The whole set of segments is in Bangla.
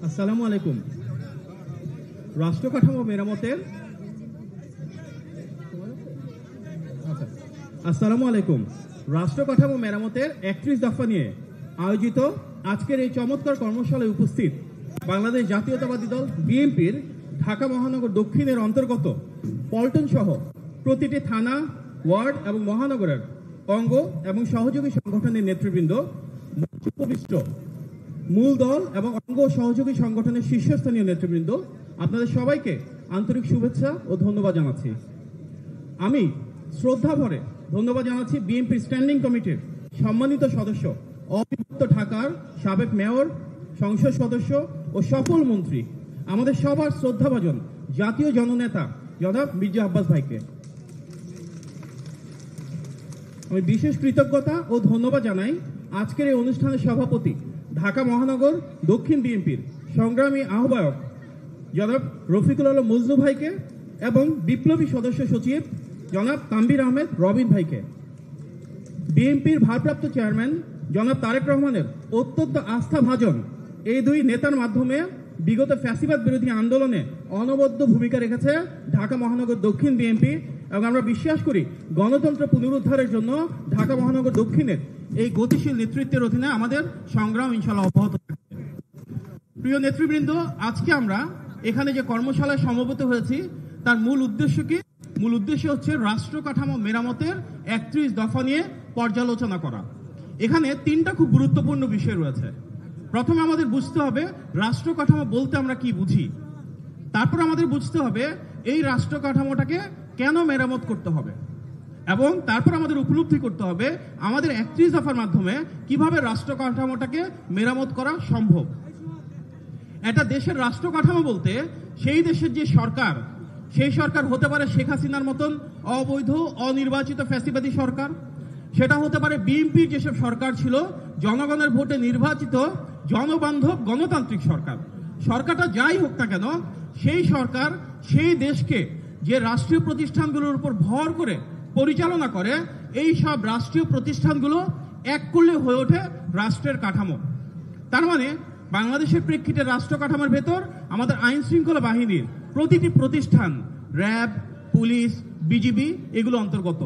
আসসালামু আলাইকুম। রাষ্ট্র কাঠামো মেরামতের আসসালামু আলাইকুম। রাষ্ট্র কাঠামো মেরামতের 31 দফা নিয়ে আয়োজিত আজকের এই চমৎকার কর্মশালায় উপস্থিত বাংলাদেশ জাতীয়তাবাদী দল বিএনপির ঢাকা মহানগর দক্ষিণের অন্তর্গত পল্টন সহ প্রতিটি থানা, ওয়ার্ড এবং মহানগরের অঙ্গ এবং সহযোগী সংগঠনের নেতৃবৃন্দ, উপবিষ্ট মূল দল এবং অঙ্গ সহযোগী সংগঠনের শীর্ষস্থানীয় নেতৃবৃন্দ, আপনাদের সবাইকে আন্তরিক শুভেচ্ছা ও ধন্যবাদ জানাচ্ছি। আমি শ্রদ্ধা ভরে ধন্যবাদ জানাচ্ছি বিএনপির স্ট্যান্ডিং কমিটির সম্মানিত সদস্য, অবিভক্ত ঢাকার সাবেক মেয়র, সংসদ সদস্য ও সফল মন্ত্রী, আমাদের সবার শ্রদ্ধাভাজন জাতীয় জননেতা জনাব মির্জা আব্বাস ভাইকে। আমি বিশেষ কৃতজ্ঞতা ও ধন্যবাদ জানাই আজকের এই অনুষ্ঠানের সভাপতি, ঢাকা মহানগর দক্ষিণ বিএনপির সংগ্রামী আহ্বায়ক জনাব রফিকুল আলম মজনু ভাইকে এবং বিপ্লবী সদস্য সচিব জনাব তানভীর আহমেদ রবিন ভাইকে। বিএনপির ভারপ্রাপ্ত চেয়ারম্যান জনাব তারেক রহমানের অত্যন্ত আস্থাভাজন এই দুই নেতার মাধ্যমে বিগত ফ্যাসিবাদ বিরোধী আন্দোলনে অনবদ্য ভূমিকা রেখেছে ঢাকা মহানগর দক্ষিণ বিএনপি, এবং আমরা বিশ্বাস করি গণতন্ত্র পুনরুদ্ধারের জন্য ঢাকা মহানগর দক্ষিণের এই গতিশীল নেতৃত্বের অধীনে আমাদের সংগ্রাম ইনশাআল্লাহ অব্যাহত থাকবে। প্রিয় নেতৃবৃন্দ, আজকে আমরা এখানে যে কর্মশালায় সমবেত হয়েছি তার মূল উদ্দেশ্য কি? মূল উদ্দেশ্য হচ্ছে রাষ্ট্র কাঠামো মেরামতের 31 দফা নিয়ে পর্যালোচনা করা। এখানে 3টা খুব গুরুত্বপূর্ণ বিষয় রয়েছে। প্রথমে আমাদের বুঝতে হবে রাষ্ট্র কাঠামো বলতে আমরা কি বুঝি, তারপর আমাদের বুঝতে হবে এই রাষ্ট্র কাঠামোটাকে কেন মেরামত করতে হবে, এবং তারপর আমাদের উপলব্ধি করতে হবে আমাদের 31 দফার মাধ্যমে কিভাবে রাষ্ট্র কাঠামোটাকে মেরামত করা সম্ভব। একটা দেশের রাষ্ট্র কাঠামো বলতে সেই দেশের যে সরকার, সেই সরকার হতে পারে শেখ হাসিনার মতন অবৈধ অনির্বাচিত ফ্যাসিবাদী সরকার, সেটা হতে পারে বিএনপির যেসব সরকার ছিল জনগণের ভোটে নির্বাচিত জনবান্ধব গণতান্ত্রিক সরকার। সরকারটা যাই হোক না কেন, সেই সরকার সেই দেশকে যে রাষ্ট্রীয় প্রতিষ্ঠানগুলোর উপর ভর করে পরিচালনা করে, এই সব রাষ্ট্রীয় প্রতিষ্ঠানগুলো এক করলে হয়ে ওঠে রাষ্ট্রের কাঠামো। তার মানে বাংলাদেশের প্রেক্ষিতে রাষ্ট্র কাঠামোর ভেতর আমাদের আইন শৃঙ্খলা বাহিনীর প্রতিটি প্রতিষ্ঠান, র্যাব, পুলিশ, বিজিবি, এগুলো অন্তর্গত।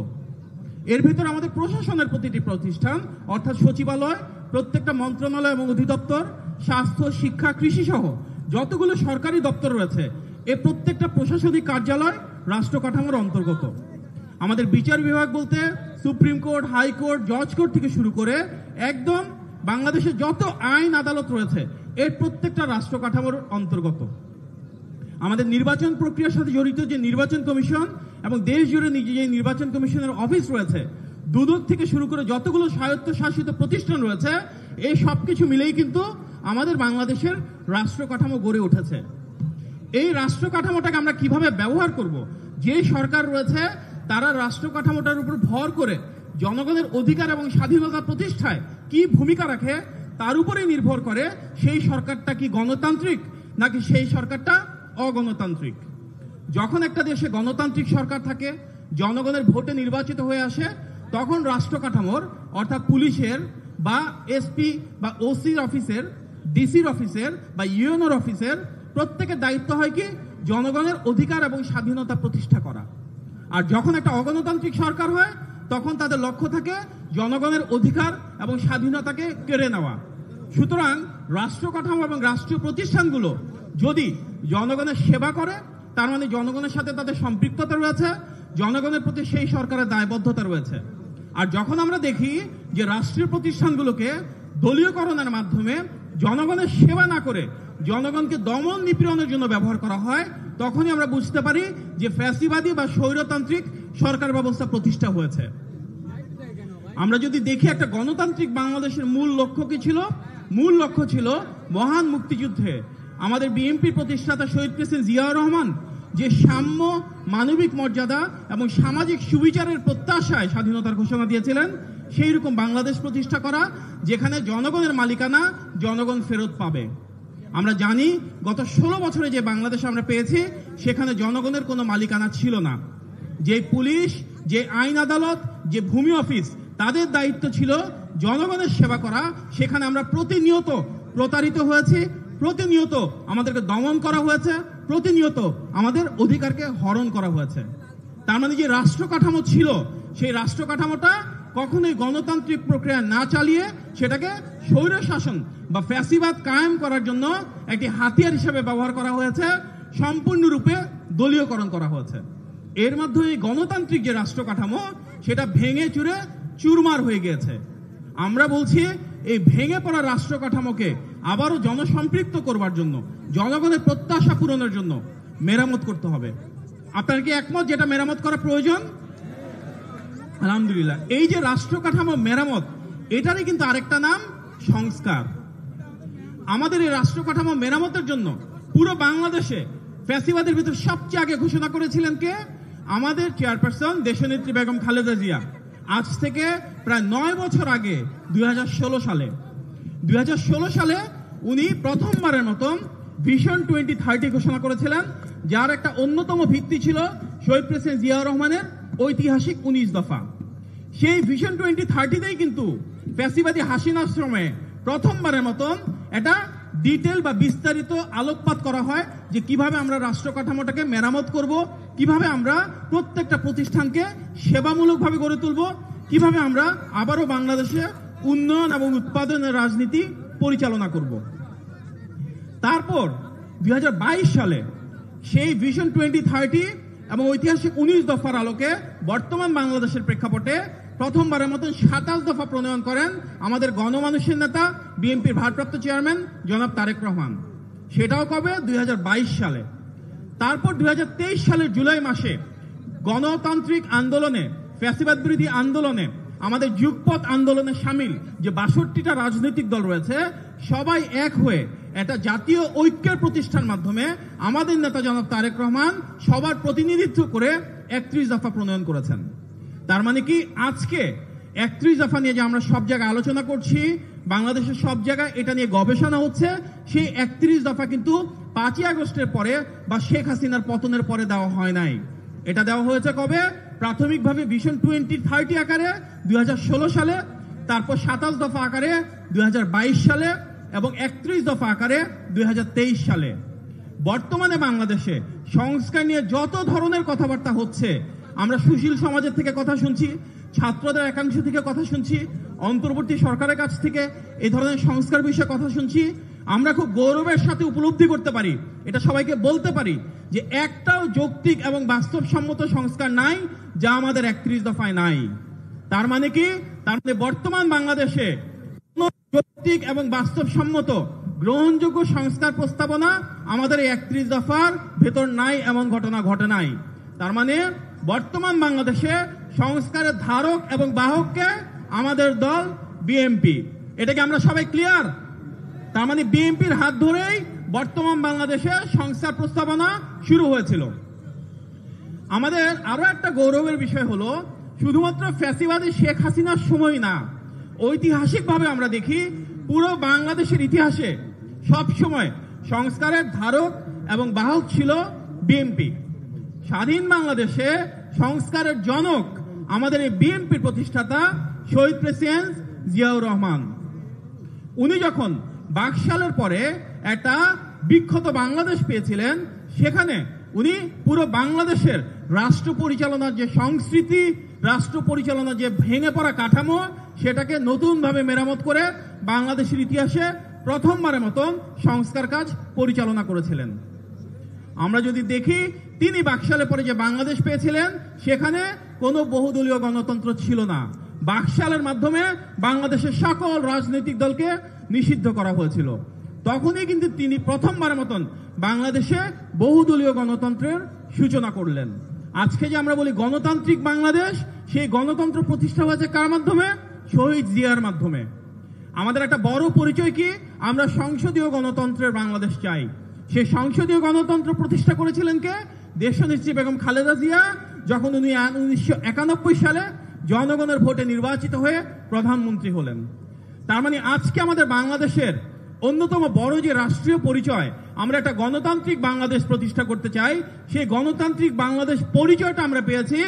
এর ভেতর আমাদের প্রশাসনের প্রতিটি প্রতিষ্ঠান অর্থাৎ সচিবালয়, প্রত্যেকটা মন্ত্রণালয় এবং অধিদপ্তর, স্বাস্থ্য, শিক্ষা, কৃষি সহ যতগুলো সরকারি দপ্তর রয়েছে, এই প্রত্যেকটা প্রশাসনিক কার্যালয় রাষ্ট্র কাঠামোর অন্তর্গত। আমাদের বিচার বিভাগ বলতে সুপ্রিম কোর্ট, হাইকোর্ট, জজ কোর্ট থেকে শুরু করে একদম বাংলাদেশের যত আইন আদালত রয়েছে এর প্রত্যেকটা রাষ্ট্র কাঠামোর অন্তর্গত। আমাদের নির্বাচন প্রক্রিয়ার সাথে জড়িত যে নির্বাচন কমিশন এবং দেশ জুড়ে যে নির্বাচন কমিশনের অফিস রয়েছে, দুদক থেকে শুরু করে যতগুলো স্বায়ত্তশাসিত প্রতিষ্ঠান রয়েছে, এই সবকিছু মিলেই কিন্তু আমাদের বাংলাদেশের রাষ্ট্র কাঠামো গড়ে উঠেছে। এই রাষ্ট্র কাঠামোটাকে আমরা কিভাবে ব্যবহার করব? যে সরকার রয়েছে তারা রাষ্ট্র কাঠামোটার উপর ভর করে জনগণের অধিকার এবং স্বাধীনতা প্রতিষ্ঠায় কি ভূমিকা রাখে তার উপরেই নির্ভর করে সেই সরকারটা কি গণতান্ত্রিক নাকি সেই সরকারটা অগণতান্ত্রিক। যখন একটা দেশে গণতান্ত্রিক সরকার থাকে, জনগণের ভোটে নির্বাচিত হয়ে আসে, তখন রাষ্ট্র কাঠামোর অর্থাৎ পুলিশের বা এসপি বা ওসির অফিসের, ডিসির অফিসের বা ইউএনওর অফিসের প্রত্যেকের দায়িত্ব হয় কি জনগণের অধিকার এবং স্বাধীনতা প্রতিষ্ঠা করা। আর যখন একটা অগণতান্ত্রিক সরকার হয় তখন তাদের লক্ষ্য থাকে জনগণের অধিকার এবং স্বাধীনতাকে কেড়ে নেওয়া। সুতরাং রাষ্ট্র কাঠামো এবং রাষ্ট্রীয় প্রতিষ্ঠানগুলো যদি জনগণের সেবা করে, তার মানে জনগণের সাথে তাদের সম্পৃক্ততা রয়েছে, জনগণের প্রতি সেই সরকারের দায়বদ্ধতা রয়েছে। আর যখন আমরা দেখি যে রাষ্ট্রীয় প্রতিষ্ঠানগুলোকে দলীয়করণের মাধ্যমে জনগণের সেবা না করে জনগণকে দমন নিপীড়নের জন্য ব্যবহার করা হয়, তখনই আমরা বুঝতে পারি যে ফ্যাসিবাদী বা স্বৈরতান্ত্রিক সরকার ব্যবস্থা প্রতিষ্ঠা হয়েছে। আমরা যদি দেখি একটা গণতান্ত্রিক বাংলাদেশের মূল লক্ষ্য কি ছিল? মূল লক্ষ্য ছিল মহান মুক্তিযুদ্ধে আমাদের বিএনপির প্রতিষ্ঠাতা শহীদ প্রেসিডেন্ট জিয়াউর রহমান যে সাম্য, মানবিক মর্যাদা এবং সামাজিক সুবিচারের প্রত্যাশায় স্বাধীনতার ঘোষণা দিয়েছিলেন, সেই রকম বাংলাদেশ প্রতিষ্ঠা করা যেখানে জনগণের মালিকানা জনগণ ফেরত পাবে। আমরা জানি গত 16 বছরে যে বাংলাদেশ আমরা পেয়েছি সেখানে জনগণের কোনো মালিকানা ছিল না। যে পুলিশ, যে আইন আদালত, যে ভূমি অফিস, তাদের দায়িত্ব ছিল জনগণের সেবা করা। সেখানে আমরা প্রতিনিয়ত প্রতারিত হয়েছি, প্রতিনিয়ত আমাদেরকে দমন করা হয়েছে, প্রতিনিয়ত আমাদের অধিকারকে হরণ করা হয়েছে। তার মানে যে রাষ্ট্র কাঠামো ছিল, সেই রাষ্ট্র কাঠামোটা কখনোই গণতান্ত্রিক প্রক্রিয়া না চালিয়ে সেটাকে স্বৈর শাসন বা ফ্যাসিবাদ কায়েম করার জন্য একটি হাতিয়ার হিসেবে ব্যবহার করা হয়েছে, সম্পূর্ণরূপে দলীয়করণ করা হয়েছে। এর মাধ্যমে গণতান্ত্রিক যে রাষ্ট্র কাঠামো সেটা ভেঙে চুরে চুরমার হয়ে গিয়েছে। আমরা বলছি এই ভেঙে পড়া রাষ্ট্র কাঠামোকে আবারও জনসম্পৃক্ত করবার জন্য, জনগণের প্রত্যাশা পূরণের জন্য মেরামত করতে হবে। আপনার কি একমত যেটা মেরামত করা প্রয়োজন? আলহামদুলিল্লাহ। এই যে রাষ্ট্র কাঠামো মেরামত, এটারই কিন্তু আরেকটা নাম সংস্কার। আমাদের এই রাষ্ট্র কাঠামো মেরামতের জন্য পুরো বাংলাদেশে ফ্যাসিবাদের ভিতর সবচেয়ে আগে ঘোষণা করেছিলেন কে? আমাদের চেয়ারপারসন দেশনেত্রী বেগম খালেদা জিয়া। আজ থেকে প্রায় 9 বছর আগে 2016 সালে উনি প্রথমবারের মতন ভিশন 2030 ঘোষণা করেছিলেন, যার একটা অন্যতম ভিত্তি ছিল শহীদ প্রেসিডেন্ট জিয়াউর রহমানের ঐতিহাসিক 19 দফা। সেই ভিশন 2030তেই কিন্তু ফ্যাসিবাদী হাসিনার সময়ে প্রথমবারের মতন এটা ডিটেল বা বিস্তারিত আলোকপাত করা হয় যে কিভাবে আমরা রাষ্ট্র কাঠামোটাকে মেরামত করব, কিভাবে আমরা প্রত্যেকটা প্রতিষ্ঠানকে সেবামূলকভাবে গড়ে তুলব, কিভাবে আমরা আবারও বাংলাদেশে উন্নয়ন এবং উৎপাদনের রাজনীতি পরিচালনা করব। তারপর 2022 সালে সেই ভিশন 2030 এবং ঐতিহাসিক 19 দফার আলোকে বর্তমান বাংলাদেশের প্রেক্ষাপটে প্রথমবারের মতন 27 দফা প্রণয়ন করেন আমাদের গণমানুষের নেতা, বিএনপির ভারপ্রাপ্ত চেয়ারম্যান জনাব তারেক রহমান। সেটাও কবে? 2022 সালে। তারপর 2023 সালের জুলাই মাসে গণতান্ত্রিক আন্দোলনে, ফ্যাসিবাদ বিরোধী আন্দোলনে, আমাদের যুগপৎ আন্দোলনে সামিল যে 62টা রাজনৈতিক দল রয়েছে, সবাই এক হয়ে একটা জাতীয় ঐক্যের প্রতিষ্ঠার মাধ্যমে আমাদের নেতা জনাব তারেক রহমান সবার প্রতিনিধিত্ব করে 31 দফা প্রণয়ন করেছেন। তার মানে কি আজকে 31 দফা নিয়ে যে আমরা সব জায়গায় আলোচনা করছি, বাংলাদেশের সব জায়গায় এটা নিয়ে গবেষণা হচ্ছে, সেই 31 দফা কিন্তু 5ই আগস্টের পরে বা শেখ হাসিনার পতনের পরে দেওয়া হয় নাই। এটা দেওয়া হয়েছে কবে? প্রাথমিকভাবে ভিশন 2030 আকারে 2016 সালে, তারপর 27 দফা আকারে 2022 সালে এবং 31 দফা আকারে 2023 সালে। বর্তমানে বাংলাদেশে সংস্কার নিয়ে যত ধরনের কথাবার্তা হচ্ছে, আমরা সুশীল সমাজের থেকে কথা শুনছি, ছাত্রদের একাংশ থেকে কথা শুনছি, অন্তর্বর্তী সরকারের কাছ থেকে এই ধরনের সংস্কার বিষয়ে কথা শুনছি। আমরা খুব গৌরবের সাথে উপলব্ধি করতে পারি, এটা সবাইকে বলতে পারি যে একটাও যৌক্তিক এবং বাস্তবসম্মত সংস্কার নাই যা আমাদের 31 দফায় নাই। তার মানে কি? তার মানে বর্তমান বাংলাদেশে কোন যৌক্তিক এবং বাস্তবসম্মত গ্রহণযোগ্য সংস্কার প্রস্তাবনা আমাদের এই 31 দফার ভেতর নাই, এমন ঘটনা ঘটে নাই। তার মানে বর্তমান বাংলাদেশে সংস্কারের ধারক এবং বাহককে আমাদের দল বিএনপি। এটাকে আমরা সবাই ক্লিয়ার? তার মানে বিএনপির হাত ধরেই বর্তমান বাংলাদেশে সংস্কার প্রস্তাবনা শুরু হয়েছিল। আমাদের আরো একটা গৌরবের বিষয় হলো, শুধুমাত্র ফ্যাসিবাদী শেখ হাসিনার সময় না, ঐতিহাসিকভাবে আমরা দেখি পুরো বাংলাদেশের ইতিহাসে সব সময় সংস্কারের ধারক এবং বাহক ছিল বিএনপি। স্বাধীন বাংলাদেশে সংস্কারের জনক আমাদের এই বিএনপির প্রতিষ্ঠাতা শহীদ প্রেসিডেন্ট জিয়াউর রহমান। উনি যখন বাকশালের পরে একটা বিক্ষত বাংলাদেশ পেয়েছিলেন, সেখানে উনি পুরো বাংলাদেশের রাষ্ট্র পরিচালনার যে সংস্কৃতি, রাষ্ট্র পরিচালনার যে ভেঙে পড়া কাঠামো, সেটাকে নতুনভাবে মেরামত করে বাংলাদেশের ইতিহাসে প্রথমবারের মতন সংস্কার কাজ পরিচালনা করেছিলেন। আমরা যদি দেখি, তিনি বাকশালে পরে যে বাংলাদেশ পেয়েছিলেন, সেখানে কোনো বহুদলীয় গণতন্ত্র ছিল না। বাকশালের মাধ্যমে বাংলাদেশের সকল রাজনৈতিক দলকে নিষিদ্ধ করা হয়েছিল। তখনই কিন্তু তিনি প্রথমবারের মতন বাংলাদেশে বহুদলীয় গণতন্ত্রের সূচনা করলেন। আজকে যে আমরা বলি গণতান্ত্রিক বাংলাদেশ, সেই গণতন্ত্র প্রতিষ্ঠা হয়েছে কার মাধ্যমে? শহীদ জিয়ার মাধ্যমে। আমাদের একটা বড় পরিচয় কি? আমরা সংসদীয় গণতন্ত্রের বাংলাদেশ চাই। সেই সংসদীয় গণতন্ত্র প্রতিষ্ঠা করেছিলেন কে? দেশনেত্রী বেগম খালেদা জিয়া, যখন উনি 1991 সালে জনগণের ভোটে নির্বাচিত হয়ে প্রধানমন্ত্রী হলেন। তার মানে আজকে আমাদের বাংলাদেশের অন্যতম বড় যে রাষ্ট্রীয় পরিচয়, আমরা একটা গণতান্ত্রিক বাংলাদেশ প্রতিষ্ঠা করতে চাই, সেই গণতান্ত্রিক বাংলাদেশ পরিচয়টা আমরা পেয়েছি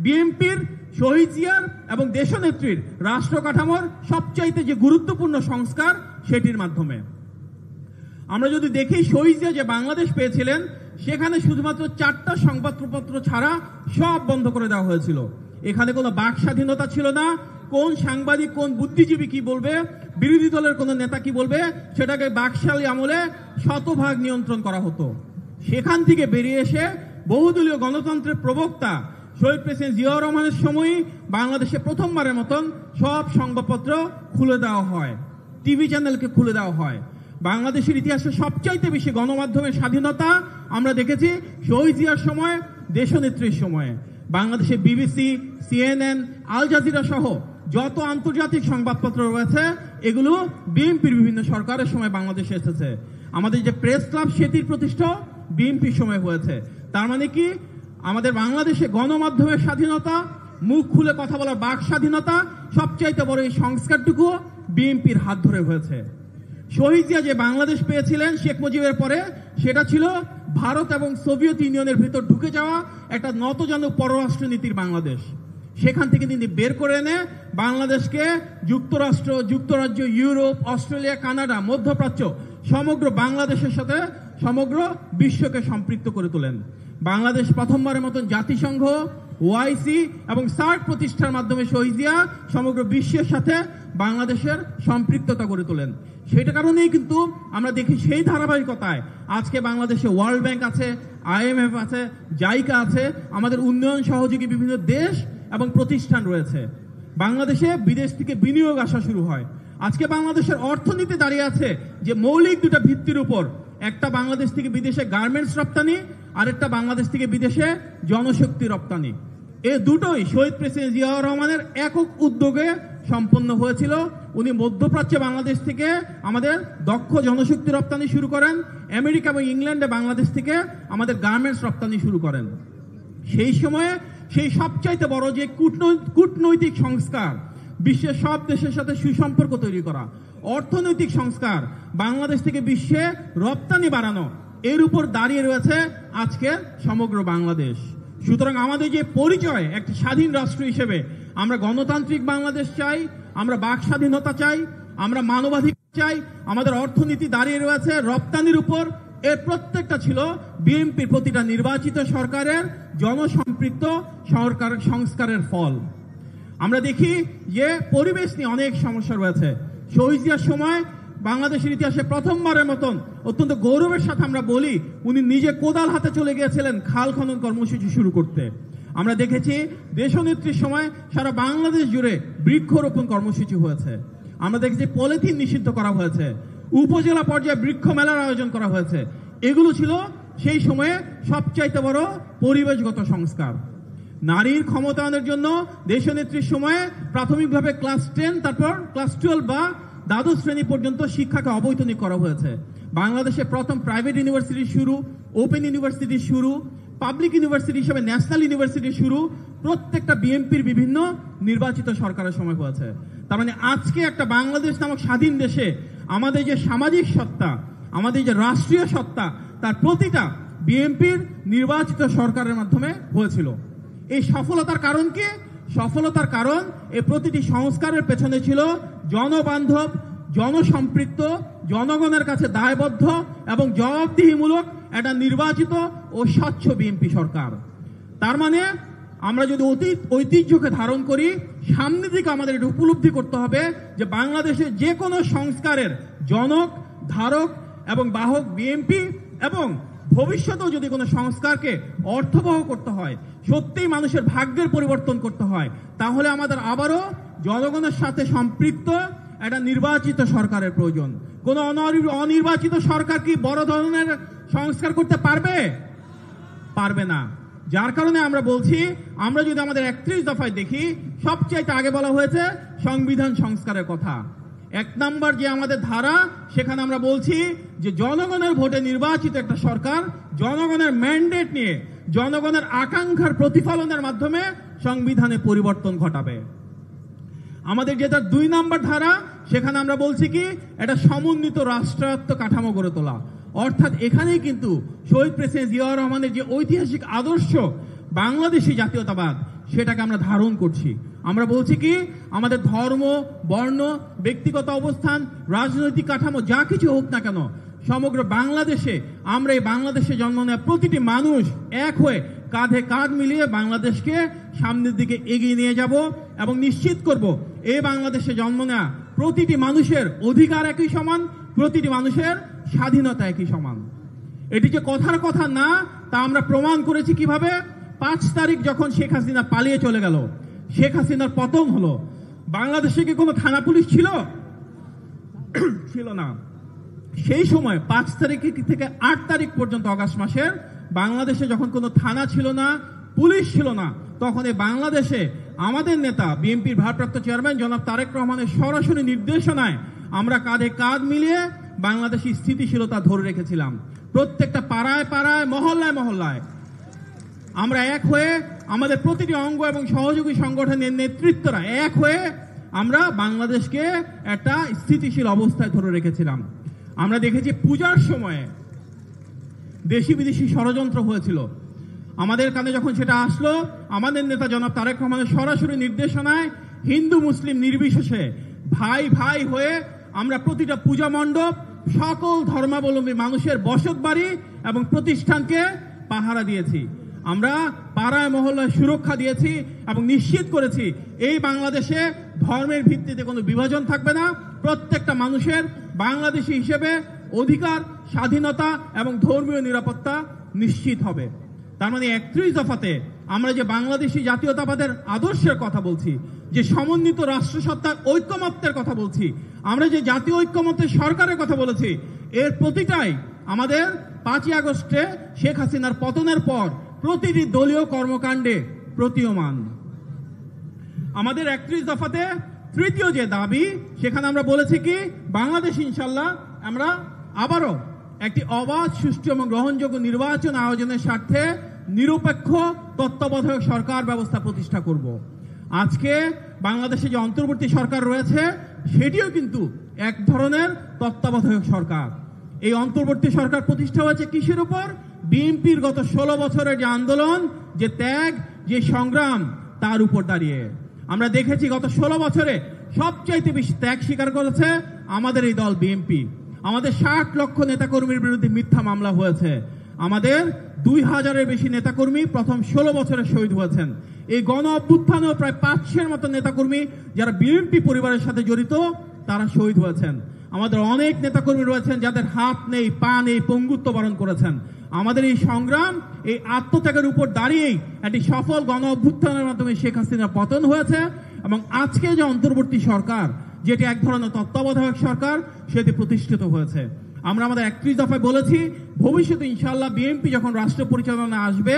বিএনপির, শহীদ জিয়ার এবং দেশনেত্রীর রাষ্ট্র কাঠামোর সবচাইতে যে গুরুত্বপূর্ণ সংস্কার, সেটির মাধ্যমে। আমরা যদি দেখি শহীদ জিয়া যে বাংলাদেশ পেয়েছিলেন, সেখানে শুধুমাত্র 4টা সংবাদপত্র ছাড়া সব বন্ধ করে দেওয়া হয়েছিল। এখানে কোনো বাক স্বাধীনতা ছিল না। কোন সাংবাদিক, কোন বুদ্ধিজীবী কি বলবে, বিরোধী দলের কোন নেতা কি বলবে, সেটাকে বাকশালী আমলে শতভাগ নিয়ন্ত্রণ করা হতো। সেখান থেকে বেরিয়ে এসে বহুদলীয় গণতন্ত্রের প্রবক্তা শহীদ প্রেসিডেন্ট জিয়াউর রহমানের সময়ই বাংলাদেশে প্রথমবারের মতন সব সংবাদপত্র খুলে দেওয়া হয়, টিভি চ্যানেলকে খুলে দেওয়া হয়। বাংলাদেশের ইতিহাসে সবচাইতে বেশি গণমাধ্যমের স্বাধীনতা আমরা দেখেছি শহীদ জিয়ার সময়, দেশনেত্রীর সময়ে। বাংলাদেশে বিবিসি, সিএনএন, আল জাজিরা সহ যত আন্তর্জাতিক সংবাদপত্র রয়েছে, এগুলো বিএনপির বিভিন্ন সরকারের সময় বাংলাদেশে এসেছে। আমাদের যে প্রেস ক্লাব, সেটির প্রতিষ্ঠা বিএনপির সময় হয়েছে। তার মানে কি, আমাদের বাংলাদেশে গণমাধ্যমের স্বাধীনতা, মুখ খুলে কথা বলার বাক স্বাধীনতা, সবচাইতে বড় এই সংস্কারটুকু বিএনপির হাত ধরে হয়েছে। শহীদ জিয়া যে বাংলাদেশ পেয়েছিলেন শেখ মুজিবের পরে, সেটা ছিল ভারত এবং সোভিয়েত ইউনিয়নের ভিতর ঢুকে যাওয়া একটা নতজানু পররাষ্ট্রনীতির বাংলাদেশ। সেখান থেকে তিনি বের করে এনে বাংলাদেশকে যুক্তরাষ্ট্র, যুক্তরাজ্য, ইউরোপ, অস্ট্রেলিয়া, কানাডা, মধ্যপ্রাচ্য সমগ্র বাংলাদেশের সাথে সমগ্র বিশ্বকে সম্পৃক্ত করে তোলেন। বাংলাদেশ প্রথমবারের মতন জাতিসংঘ, ওআইসি এবং সার্ক প্রতিষ্ঠার মাধ্যমে শহীদ জিয়া সমগ্র বিশ্বের সাথে বাংলাদেশের সম্পৃক্ততা করে তোলেন। সেটা কারণেই কিন্তু আমরা দেখি সেই ধারাবাহিকতায় আজকে বাংলাদেশে ওয়ার্ল্ড ব্যাংক আছে, IMF আছে, জাইকা আছে, আমাদের উন্নয়ন সহযোগী বিভিন্ন দেশ এবং প্রতিষ্ঠান রয়েছে। বাংলাদেশে বিদেশ থেকে বিনিয়োগ আসা শুরু হয়। আজকে বাংলাদেশের অর্থনীতি দাঁড়িয়ে আছে যে মৌলিক দুটা ভিত্তির উপর, একটা বাংলাদেশ থেকে বিদেশে গার্মেন্টস রপ্তানি, আরেকটা বাংলাদেশ থেকে বিদেশে জনশক্তি রপ্তানি। এই দুটোই শহীদ প্রেসিডেন্ট জিয়াউর রহমানের একক উদ্যোগে সম্পন্ন হয়েছিল। উনি মধ্যপ্রাচ্যে বাংলাদেশ থেকে আমাদের দক্ষ জনশক্তি রপ্তানি শুরু করেন, আমেরিকা এবং ইংল্যান্ডে বাংলাদেশ থেকে আমাদের গার্মেন্টস রপ্তানি শুরু করেন। সেই সময়ে সেই সবচাইতে বড় যে কূটনৈতিক সংস্কার, বিশ্বের সব দেশের সাথে সুসম্পর্ক তৈরি করা, অর্থনৈতিক সংস্কার, বাংলাদেশ থেকে বিশ্বে রপ্তানি বাড়ানো, এর উপর দাঁড়িয়ে রয়েছে আজকে সমগ্র বাংলাদেশ। সুতরাং আমাদের যে পরিচয় একটি স্বাধীন রাষ্ট্র হিসেবে, আমরা গণতান্ত্রিক বাংলাদেশ চাই, আমরা বাক স্বাধীনতা চাই, আমরা মানবাধিকার চাই, আমাদের অর্থনীতি দাঁড়িয়ে রয়েছে রপ্তানির উপর। এর প্রত্যেকটা ছিল বিএনপির প্রতিটা নির্বাচিত সরকারের জনসম্পৃক্ত সরকার সংস্কারের ফল। আমরা দেখি যে পরিবেশ নিয়ে অনেক সমস্যা রয়েছে। শহীদ জিয়ার সময় বাংলাদেশের ইতিহাসে প্রথমবারের মতন অত্যন্ত গৌরবের সাথে আমরা বলি, উনি নিজে কোদাল হাতে চলে গিয়েছিলেন খাল খনন কর্মসূচি শুরু করতে। আমরা দেখেছি দেশনেত্রীর সময় সারা বাংলাদেশ জুড়ে বৃক্ষরোপণ কর্মসূচি হয়েছে। আমরা দেখেছি পলিথিন নিষিদ্ধ করা হয়েছে, উপজেলা পর্যায়ে বৃক্ষ মেলার আয়োজন করা হয়েছে। এগুলো ছিল সেই সময়ে সবচাইতে বড় পরিবেশগত সংস্কার। নারীর ক্ষমতায়নের জন্য দেশনেত্রীর সময়ে প্রাথমিকভাবে ক্লাস 10, তারপর ক্লাস 12 বা দ্বাদশ শ্রেণী পর্যন্ত শিক্ষাকে অবৈতনিক করা হয়েছে। বাংলাদেশে প্রথম প্রাইভেট ইউনিভার্সিটি শুরু, ওপেন ইউনিভার্সিটি শুরু, পাবলিক ইউনিভার্সিটি হিসেবে ন্যাশনাল ইউনিভার্সিটি শুরু, প্রত্যেকটা বিএনপির বিভিন্ন নির্বাচিত সরকারের সময় হয়েছে। তার মানে আজকে একটা বাংলাদেশ নামক স্বাধীন দেশে আমাদের যে সামাজিক সত্তা, আমাদের যে রাষ্ট্রীয় সত্তা, তার প্রতিটা বিএনপির নির্বাচিত সরকারের মাধ্যমে হয়েছিল। এই সফলতার কারণ কি? সফলতার কারণ এই প্রতিটি সংস্কারের পেছনে ছিল জনবান্ধব, জনসম্পৃক্ত, জনগণের কাছে দায়বদ্ধ এবং জবাবদিহিমূলক একটা নির্বাচিত ও স্বচ্ছ বিএনপি সরকার। তার মানে আমরা যদি ঐতিহ্যকে ধারণ করি, সামনের দিকে আমাদের এটা উপলব্ধি করতে হবে যে বাংলাদেশের যে কোনো সংস্কারের জনক, ধারক এবং বাহক বিএনপি, এবং ভবিষ্যতেও যদি কোনো সংস্কারকে অর্থবহ করতে হয়, সত্যিই মানুষের ভাগ্যের পরিবর্তন করতে হয়, তাহলে আমাদের আবারও জনগণের সাথে সম্পৃক্ত একটা নির্বাচিত সরকারের প্রয়োজন। কোনো অনির্বাচিত সরকার কি বড় ধরনের সংস্কার করতে পারবে? পারবে না। যার কারণে আমরা বলছি, আমরা যদি আমাদের 31 দফায় দেখি, সবচাইতে আগে বলা হয়েছে সংবিধান সংস্কারের কথা। 1 নম্বর যে আমাদের ধারা, সেখানে আমরা বলছি যে জনগণের ভোটে নির্বাচিত একটা সরকার জনগণের ম্যান্ডেট নিয়ে, জনগণের আকাঙ্ক্ষার প্রতিফলনের মাধ্যমে সংবিধানে পরিবর্তন ঘটাবে। আমাদের যেটা 2 নম্বর ধারা, সেখানে আমরা বলছি কি, এটা সমন্বিত রাষ্ট্রায়ত্ত কাঠামো গড়ে তোলা। অর্থাৎ এখানেই কিন্তু শহীদ প্রেসিডেন্ট জিয়াউর রহমানের যে ঐতিহাসিক আদর্শ বাংলাদেশি জাতীয়তাবাদ, সেটাকে আমরা ধারণ করছি। আমরা বলছি কি, আমাদের ধর্ম, বর্ণ, ব্যক্তিগত অবস্থান, রাজনৈতিক কাঠামো যা কিছু হোক না কেন, সমগ্র বাংলাদেশে আমরা এই বাংলাদেশে জন্ম নেওয়া প্রতিটি মানুষ এক হয়ে কাঁধে কাঁধ মিলিয়ে বাংলাদেশকে সামনের দিকে এগিয়ে নিয়ে যাব এবং নিশ্চিত করব এই বাংলাদেশে জন্ম নেওয়া প্রতিটি মানুষের অধিকার একই সমান, প্রতিটি মানুষের স্বাধীনতা একই সমান। এটি যে কথার কথা না তা আমরা প্রমাণ করেছি কিভাবে। 5 তারিখ যখন শেখ হাসিনা পালিয়ে চলে গেল, শেখ হাসিনার পতন হলো, বাংলাদেশে কি কোনো থানা পুলিশ ছিল? ছিল না। সেই সময় 5 তারিখ থেকে 8 তারিখ পর্যন্ত আগস্ট মাসের বাংলাদেশে যখন কোনো থানা ছিল না, পুলিশ ছিল না, তখন এই বাংলাদেশে আমাদের নেতা বিএনপির ভারপ্রাপ্ত চেয়ারম্যান জনাব তারেক রহমানের সরাসরি নির্দেশনায় আমরা কাঁধে কাঁধ মিলিয়ে বাংলাদেশি স্থিতিশীলতা ধরে রেখেছিলাম। প্রত্যেকটা পাড়ায় পাড়ায়, মহল্লায় মহল্লায় আমরা এক হয়ে আমাদের প্রতিটি অঙ্গ এবং সহযোগী সংগঠনের নেতৃত্বরা এক হয়ে আমরা বাংলাদেশকে একটা স্থিতিশীল অবস্থায় ধরে রেখেছিলাম। আমরা দেখেছি পূজার সময়ে দেশি বিদেশি ষড়যন্ত্র হয়েছিল, আমাদের কানে যখন সেটা আসলো, আমাদের নেতা জনাব তারেক রহমানের সরাসরি নির্দেশনায় হিন্দু মুসলিম নির্বিশেষে ভাই ভাই হয়ে আমরা প্রতিটা পূজা মণ্ডপ, সকল ধর্মাবলম্বী মানুষের বসত বাড়ি এবং প্রতিষ্ঠানকে পাহারা দিয়েছি। আমরা পাড়ায় মহল্লায় সুরক্ষা দিয়েছি এবং নিশ্চিত করেছি এই বাংলাদেশে ধর্মের ভিত্তিতে কোনো বিভাজন থাকবে না। প্রত্যেকটা মানুষের বাংলাদেশি হিসেবে অধিকার, স্বাধীনতা এবং ধর্মীয় নিরাপত্তা নিশ্চিত হবে। তার মানে 31 দফাতে আমরা যে বাংলাদেশি জাতীয়তাবাদের আদর্শের কথা বলছি, যে সমন্বিত রাষ্ট্রসত্তার ঐক্যমত্যের কথা বলছি, আমরা যে জাতীয় ঐক্যমত্যের সরকারের কথা বলেছি, এর প্রতিটাই আমাদের 5ই আগস্টে শেখ হাসিনার পতনের পর প্রতিটি দলীয় কর্মকাণ্ডে প্রতীয়মান। আমাদের 31 দফাতে তৃতীয় যে দাবি, সেখানে আমরা বলেছি কি, বাংলাদেশ ইনশাল্লাহ আমরা আবারও একটি অবাধ, সুষ্ঠু এবং গ্রহণযোগ্য নির্বাচন আয়োজনের স্বার্থে নিরপেক্ষ তত্ত্বাবধায়ক সরকার ব্যবস্থা প্রতিষ্ঠা করব। আজকে বাংলাদেশে যে অন্তর্বর্তী সরকার রয়েছে সেটিও কিন্তু এক ধরনের তত্ত্বাবধায়ক সরকার। এই অন্তর্বর্তী সরকার প্রতিষ্ঠা হয়েছে কিসের উপর? বিএনপির গত 16 বছরের যে আন্দোলন, যে ত্যাগ, যে সংগ্রাম, তার উপর দাঁড়িয়ে আমরা দেখেছি গত 16 বছরে সবচাইতে বেশি ত্যাগ স্বীকার করেছে আমাদের এই দল বিএনপি। আমাদের 60 লক্ষ নেতাকর্মীর বিরুদ্ধে মিথ্যা মামলা হয়েছে। আমাদের 2000-এর বেশি নেতাকর্মী প্রথম 16 বছরে শহীদ হয়েছেন। এই গণ অভ্যুত্থানেও প্রায় 500-এর মতো নেতাকর্মী যারা বিএনপি পরিবারের সাথে জড়িত, তারা শহীদ হয়েছেন। আমাদের অনেক নেতাকর্মী রয়েছেন যাদের হাত নেই, পা নেই, পঙ্গুত্ব বরণ করেছেন। আমাদের এই সংগ্রাম, এই আত্মত্যাগের উপর দাঁড়িয়েই একটি সফল গণ অভ্যুত্থানের মাধ্যমে শেখ হাসিনার পতন হয়েছে এবং আজকে যে অন্তর্বর্তী সরকার, যেটি এক ধরনের তত্ত্বাবধায়ক সরকার, সেটি প্রতিষ্ঠিত হয়েছে। আমরা আমাদের 31 দফায় বলেছি, ভবিষ্যতে ইনশাআল্লাহ বিএনপি যখন রাষ্ট্র পরিচালনা আসবে,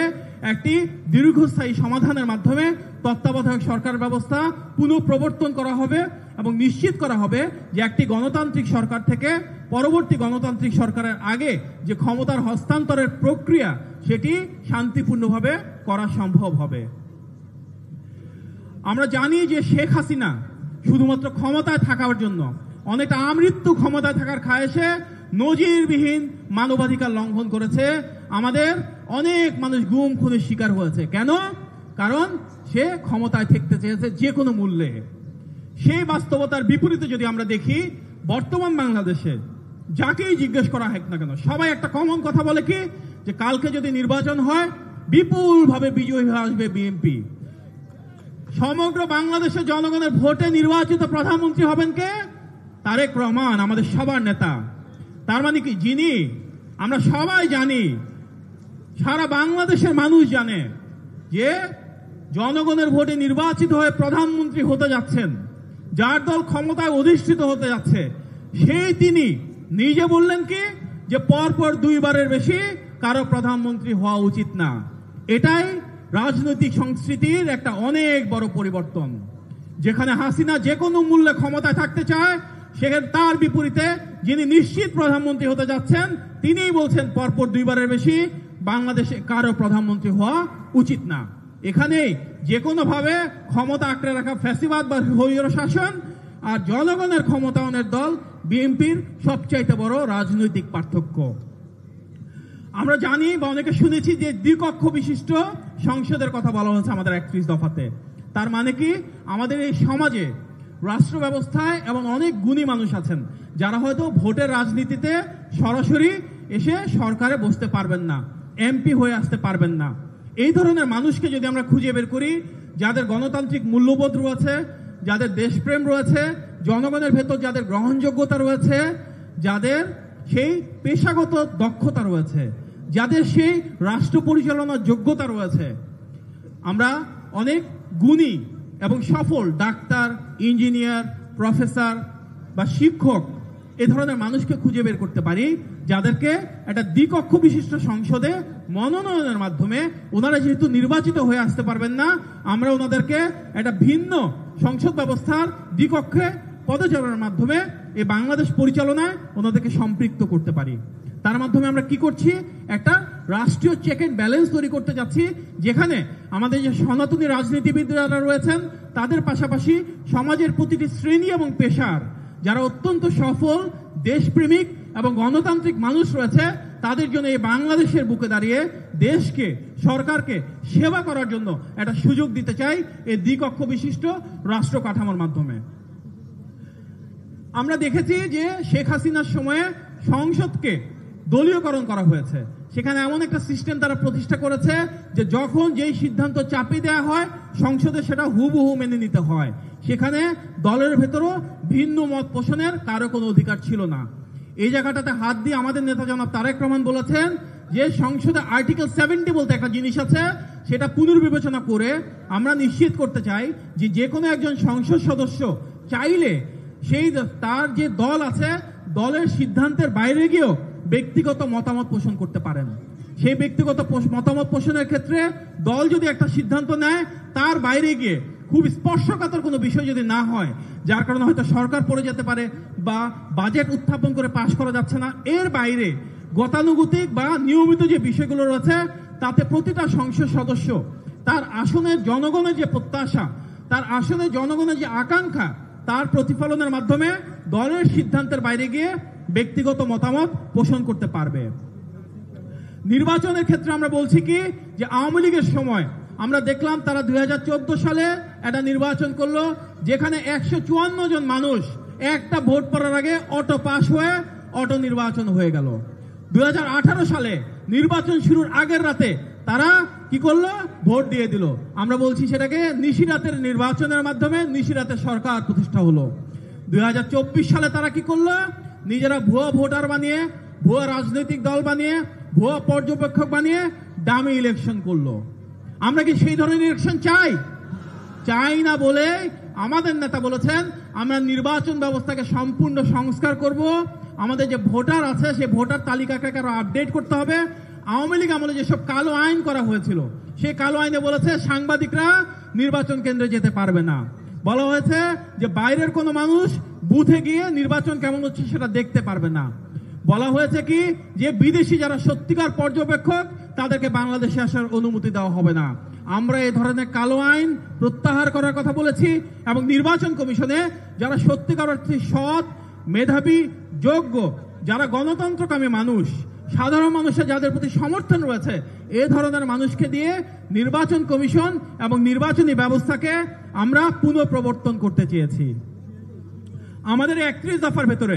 একটি দীর্ঘস্থায়ী সমাধানের মাধ্যমে তত্ত্বাবধায়ক সরকার ব্যবস্থা পুনঃপ্রবর্তন করা হবে এবং নিশ্চিত করা হবে যে একটি গণতান্ত্রিক সরকার থেকে পরবর্তী গণতান্ত্রিক সরকারের আগে যে ক্ষমতার হস্তান্তরের প্রক্রিয়া, সেটি শান্তিপূর্ণভাবে করা সম্ভব হবে। আমরা জানি যে শেখ হাসিনা শুধুমাত্র ক্ষমতায় থাকার জন্য, অনেকটা আমৃত্যু ক্ষমতায় থাকার খায়েশে নজিরবিহীন মানবাধিকার লঙ্ঘন করেছে। আমাদের অনেক মানুষ গুম খুনের শিকার হয়েছে। কেন? কারণ সে ক্ষমতায় থাকতে চেয়েছে যে কোনো মূল্যে। সেই বাস্তবতার বিপরীতে যদি আমরা দেখি, বর্তমান বাংলাদেশে যাকেই জিজ্ঞেস করা হোক না কেন, সবাই একটা কমন কথা বলে কি, যে কালকে যদি নির্বাচন হয় বিপুলভাবে বিজয়ী হয়ে আসবে বিএনপি। সমগ্র বাংলাদেশের জনগণের ভোটে নির্বাচিত প্রধানমন্ত্রী হবেন কে? তারেক রহমান, আমাদের সবার নেতা। তার মানে কি, যিনি আমরা সবাই জানি, সারা বাংলাদেশের মানুষ জানে যে জনগণের ভোটে নির্বাচিত হয়ে প্রধানমন্ত্রী হতে যাচ্ছেন, যার দল ক্ষমতায় অধিষ্ঠিত হতে যাচ্ছে, সেই তিনি নিজে বললেন কি, যে পরপর 2 বারের বেশি কারো প্রধানমন্ত্রী হওয়া উচিত না। এটাই রাজনৈতিক সংস্কৃতির একটা অনেক বড় পরিবর্তন। যেখানে হাসিনা যে কোনো মূল্যে ক্ষমতায় থাকতে চায়, সেখানে তার বিপরীতে যিনি নিশ্চিত প্রধানমন্ত্রী হতে যাচ্ছেন, তিনিই বলছেন পরপর 2 বারের বেশি বাংলাদেশে কারো প্রধানমন্ত্রী হওয়া উচিত না। এখানে যে কোনো ভাবে ক্ষমতা আঁকড়ে রাখা ফ্যাসিবাদ বা স্বৈর শাসন আর জনগণের ক্ষমতায়নের দল বিএনপির সবচাইতে বড় রাজনৈতিক পার্থক্য। আমরা জানি বা অনেকে শুনেছি যে দ্বিকক্ষ বিশিষ্ট সংসদের কথা বলা হয়েছে আমাদের 31 দফাতে। তার মানে কি, আমাদের এই সমাজে রাষ্ট্র ব্যবস্থায় এমন অনেক গুণী মানুষ আছেন যারা হয়তো ভোটের রাজনীতিতে সরাসরি এসে সরকারে বসতে পারবেন না, এমপি হয়ে আসতে পারবেন না, এই ধরনের মানুষকে যদি আমরা খুঁজে বের করি, যাদের গণতান্ত্রিক মূল্যবোধ রয়েছে, যাদের দেশপ্রেম রয়েছে, জনগণের ভেতর যাদের গ্রহণযোগ্যতা রয়েছে, যাদের সেই পেশাগত দক্ষতা রয়েছে, যাদের সেই রাষ্ট্র পরিচালনার যোগ্যতা রয়েছে, আমরা অনেক গুণী এবং সফল ডাক্তার, ইঞ্জিনিয়ার, প্রফেসর বা শিক্ষক এ ধরনের মানুষকে খুঁজে বের করতে পারি, যাদেরকে একটা দ্বিকক্ষ বিশিষ্ট সংসদে মনোনয়নের মাধ্যমে, ওনারা যেহেতু নির্বাচিত হয়ে আসতে পারবেন না, আমরা ওনাদেরকে একটা ভিন্ন সংসদ ব্যবস্থার দ্বিকক্ষে পদচারণের মাধ্যমে এই বাংলাদেশ পরিচালনায় ওনাদেরকে সম্পৃক্ত করতে পারি। তার মাধ্যমে আমরা কি করছি, একটা রাষ্ট্রীয় চেক এন্ড ব্যালেন্স তৈরি করতে যাচ্ছি, যেখানে আমাদের যে সনাতনী রাজনীতিবিদরা রয়েছেন তাদের পাশাপাশি সমাজের প্রতিটি শ্রেণী এবং পেশার যারা অত্যন্ত সফল দেশপ্রেমিক এবং গণতান্ত্রিক মানুষ রয়েছে, তাদের জন্য এই বাংলাদেশের বুকে দাঁড়িয়ে দেশকে, সরকারকে সেবা করার জন্য একটা সুযোগ দিতে চাই এই দ্বিকক্ষ বিশিষ্ট রাষ্ট্র কাঠামোর মাধ্যমে। আমরা দেখেছি যে শেখ হাসিনার সময়ে সংসদকে দলীয়করণ করা হয়েছে। সেখানে এমন একটা সিস্টেম তারা প্রতিষ্ঠা করেছে যে যখন যেই সিদ্ধান্ত চাপিয়ে দেওয়া হয় সংসদে সেটা হুবহু মেনে নিতে হয়। সেখানে দলের ভেতরও ভিন্ন মত পোষণের কারো কোনো অধিকার ছিল না। এই জায়গাটাতে হাত দিয়ে আমাদের নেতা জনাব তারেক রহমান বলেছেন যে সংসদে আর্টিকেল 70 বলতে একটা জিনিস আছে, সেটা পুনর্বিবেচনা করে আমরা নিশ্চিত করতে চাই যে যে কোনো একজন সংসদ সদস্য চাইলে সেই তার যে দল আছে দলের সিদ্ধান্তের বাইরে গিয়েও ব্যক্তিগত মতামত পোষণ করতে পারেন। সেই ব্যক্তিগত মতামত পোষণের ক্ষেত্রে দল যদি একটা সিদ্ধান্ত নেয় তার বাইরে গিয়ে খুব স্পর্শকাতর কোনো বিষয় যদি না হয়, যার কারণে হয়তো সরকার পড়ে যেতে পারে বা বাজেট উত্থাপন করে পাশ করা যাচ্ছে না, এর বাইরে গতানুগতিক বা নিয়মিত যে বিষয়গুলো রয়েছে তাতে প্রতিটা সংসদ সদস্য তার আসনের জনগণের যে প্রত্যাশা, তার আসনের জনগণের যে আকাঙ্ক্ষা, তার প্রতিফলনের মাধ্যমে দলের সিদ্ধান্তের বাইরে গিয়ে ব্যক্তিগত মতামত পোষণ করতে পারবে। নির্বাচনের ক্ষেত্রে আমরা বলছি কি যে আওয়ামী লীগের সময় আমরা দেখলাম তারা 2014 সালে একটা নির্বাচন করলো, যেখানে 154 জন মানুষ একটা ভোট পড়ার আগে অটো পাস হয়ে অটো নির্বাচন হয়ে গেল। 2018 সালে নির্বাচন শুরুর আগের রাতে তারা কি করলো, ভোট দিয়ে দিল। আমরা বলছি সেটাকে নিশিরাতের নির্বাচনের মাধ্যমে নিশিরাতের সরকার প্রতিষ্ঠা হলো। 2024 সালে তারা কি করলো, নিজেরা ভুয়া ভোটার বানিয়ে, ভুয়া রাজনৈতিক দল বানিয়ে, ভুয়া পর্যবেক্ষক বানিয়ে ডামি ইলেকশন করলো। আমরা কি সেই ধরনের ইলেকশন চাই না বলে আমাদের নেতা বলেছেন আমরা নির্বাচন ব্যবস্থাকে সম্পূর্ণ সংস্কার করব, আমাদের যে ভোটার আছে সেই ভোটার তালিকাকে আরো আপডেট করতে হবে। আওয়ামী লীগ আমলে যেসব কালো আইন করা হয়েছিল সেই কালো আইনে বলেছে সাংবাদিকরা নির্বাচন কেন্দ্রে যেতে পারবে না, বলা হয়েছে যে বাইরের কোনো মানুষ বুথে গিয়ে নির্বাচন কেমন হচ্ছে সেটা দেখতে পারবে না, বলা হয়েছে কি যে বিদেশি যারা সত্যিকার পর্যবেক্ষক তাদেরকে বাংলাদেশে আসার অনুমতি দেওয়া হবে না। আমরা এই ধরনের কালো আইন প্রত্যাহার করার কথা বলেছি এবং নির্বাচন কমিশনে যারা সত্যিকার অর্থে সৎ, মেধাবী, যোগ্য, যারা গণতন্ত্রকামী মানুষ, সাধারণ মানুষের যাদের প্রতি সমর্থন রয়েছে, এই ধরনের মানুষকে দিয়ে নির্বাচন কমিশন এবং নির্বাচনী ব্যবস্থাকে আমরা পুনঃপ্রবর্তন করতে চেয়েছি। আমাদের 31 দফার ভেতরে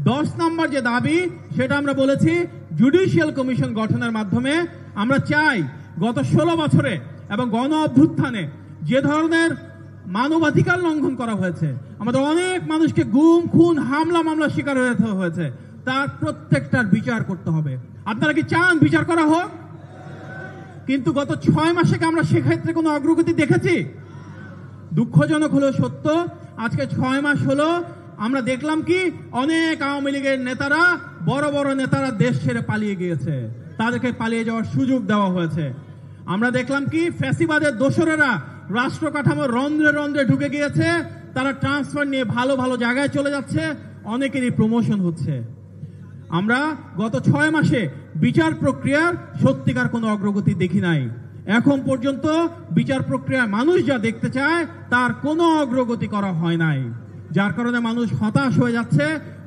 10 নম্বর যে দাবি সেটা আমরা বলেছি জুডিশিয়াল কমিশন গঠনের মাধ্যমে আমরা চাই গত 16 বছরে এবং গণ অভ্যুত্থানে যে ধরনের মানবাধিকার লঙ্ঘন করা হয়েছে, আমাদের অনেক মানুষকে গুম, খুন, হামলা মামলা শিকার হয়েছে, তার প্রত্যেকটার বিচার করতে হবে। আপনারা কি চান বিচার করা হোক? কিন্তু গত 6 মাসে কি আমরা সেক্ষেত্রে কোনো অগ্রগতি দেখেছি? দুঃখজনক হলেও সত্য, আজকে 6 মাস হলো আমরা দেখলাম কি অনেক আওয়ামী লীগের নেতারা, বড় বড় নেতারা দেশ ছেড়ে পালিয়ে গিয়েছে, তাদেরকে পালিয়ে যাওয়ার সুযোগ দেওয়া হয়েছে। আমরা দেখলাম কি ফ্যাসিবাদের দোসরেরা রাষ্ট্র কাঠামোর রন্ধ্রে রন্ধ্রে ঢুকে গিয়েছে, তারা ট্রান্সফার নিয়ে ভালো ভালো জায়গায় চলে যাচ্ছে, অনেকেরই প্রমোশন হচ্ছে। আমরা গত 6 মাসে বিচার প্রক্রিয়ার সত্যিকার কোনো অগ্রগতি দেখি নাই। এখন পর্যন্ত বিচার প্রক্রিয়া মানুষ যা দেখতে চায় তার কোনো অগ্রগতি করা হয় নাই, যার কারণে মানুষ হতাশ হয়ে যাচ্ছে।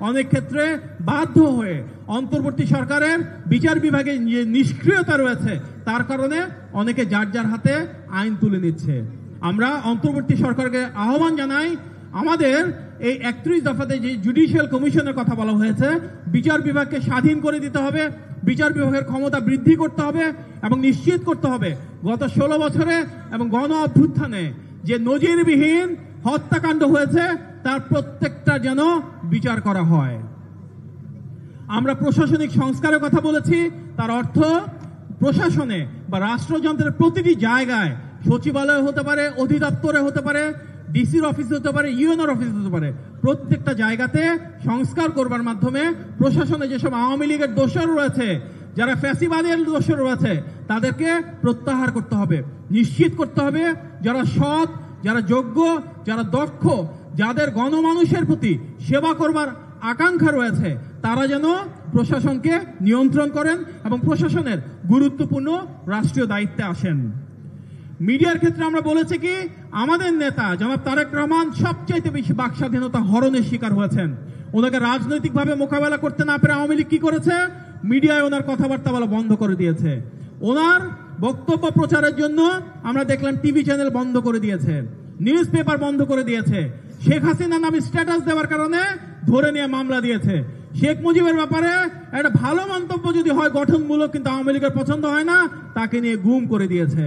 অনেক ক্ষেত্রে বাধ্য হয়ে অন্তর্বর্তী সরকারের বিচার বিভাগে যে নিষ্ক্রিয়তা রয়েছে তার কারণে অনেকে যার যার হাতে আইন তুলে নিচ্ছে। আমরা অন্তর্বর্তী সরকারকে আহ্বান জানাই, আমাদের এই 31 দফাতে যে জুডিশিয়াল কমিশনের কথা বলা হয়েছে, বিচার বিভাগকে স্বাধীন করে দিতে হবে, বিচার বিভাগের ক্ষমতা বৃদ্ধি করতে হবে এবং নিশ্চিত করতে হবে গত 16 বছরে এবং গণ অভ্যুত্থানে যে নজিরবিহীন হত্যাকাণ্ড হয়েছে তার প্রত্যেকটা যেন বিচার করা হয়। আমরা প্রশাসনিক সংস্কারের কথা বলেছি, তার অর্থ প্রশাসনে বা রাষ্ট্রযন্ত্রের প্রতিটি জায়গায়, সচিবালয় হতে পারে, অধিদপ্তরে হতে পারে, ডিসির অফিস হতে পারে, ইউএনওর অফিস হতে পারে, প্রত্যেকটা জায়গাতে সংস্কার করবার মাধ্যমে প্রশাসনে যেসব আওয়ামী লীগের দোষর রয়েছে, যারা ফ্যাসিবাদের দোষর রয়েছে, তাদেরকে প্রত্যাহার করতে হবে, নিশ্চিত করতে হবে যারা সৎ, যারা যোগ্য, যারা দক্ষ, যাদের গণমানুষের প্রতি সেবা করবার আকাঙ্ক্ষা রয়েছে, তারা যেন প্রশাসনকে নিয়ন্ত্রণ করেন এবং প্রশাসনের গুরুত্বপূর্ণ রাষ্ট্রীয় দায়িত্বে আসেন। মিডিয়ার ক্ষেত্রে আমরা বলেছি কি, আমাদের নেতা জনাব তারেক রহমান সবচাইতে বেশি বাক স্বাধীনতা হরণের শিকার হয়েছেন। ওনাকে রাজনৈতিকভাবে মোকাবেলা করতে না পেরে আওয়ামী লীগ কি করেছে, মিডিয়ায় ওনার কথাবার্তা বলা বন্ধ করে দিয়েছে। ওনার বক্তব্য প্রচারের জন্য আমরা দেখলাম টিভি চ্যানেল বন্ধ করে দিয়েছে, নিউজ পেপার বন্ধ করে দিয়েছে, শেখ হাসিনা নামে স্ট্যাটাস দেওয়ার কারণে ধরে নিয়ে মামলা দিয়েছে। শেখ মুজিবের ব্যাপারে একটা ভালো মন্তব্য যদি হয় গঠনমূলক, কিন্তু আওয়ামী লীগের পছন্দ হয় না, তাকে নিয়ে গুম করে দিয়েছে।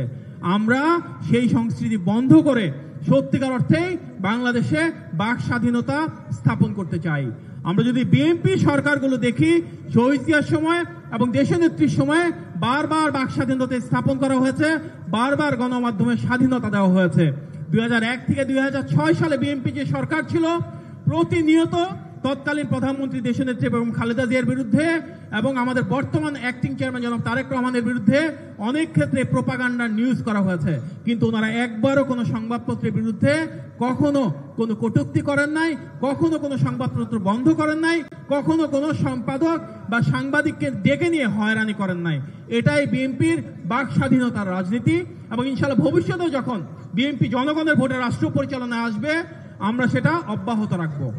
আমরা সেই সংস্কৃতি বন্ধ করে সত্যিকার অর্থেই বাংলাদেশে বাক স্বাধীনতা স্থাপন করতে চাই। আমরা যদি বিএনপি সরকারগুলো দেখি, শহীদ জিয়ার সময় এবং দেশনেত্রীর সময় বারবার বাক স্বাধীনতা স্থাপন করা হয়েছে, বারবার গণমাধ্যমের স্বাধীনতা দেওয়া হয়েছে। 2001 থেকে 2006 সালে বিএনপি যে সরকার ছিল, প্রতিনিয়ত তৎকালীন প্রধানমন্ত্রী দেশনেত্রী এবং খালেদা জিয়ার বিরুদ্ধে এবং আমাদের বর্তমান অ্যাক্টিং চেয়ারম্যান জনাব তারেক রহমানের বিরুদ্ধে অনেক ক্ষেত্রে প্রোপাগান্ডার নিউজ করা হয়েছে, কিন্তু ওনারা একবারও কোনো সংবাদপত্রের বিরুদ্ধে কখনো কোনো কটূক্তি করেন নাই, কখনো কোনো সংবাদপত্র বন্ধ করেন নাই, কখনো কোনো সম্পাদক বা সাংবাদিককে ডেকে নিয়ে হয়রানি করেন নাই। এটাই বিএনপির বাক স্বাধীনতার রাজনীতি এবং ইনশাআল্লাহ ভবিষ্যতেও যখন বিএনপি জনগণের ভোটে রাষ্ট্র পরিচালনায় আসবে, আমরা সেটা অব্যাহত রাখবো।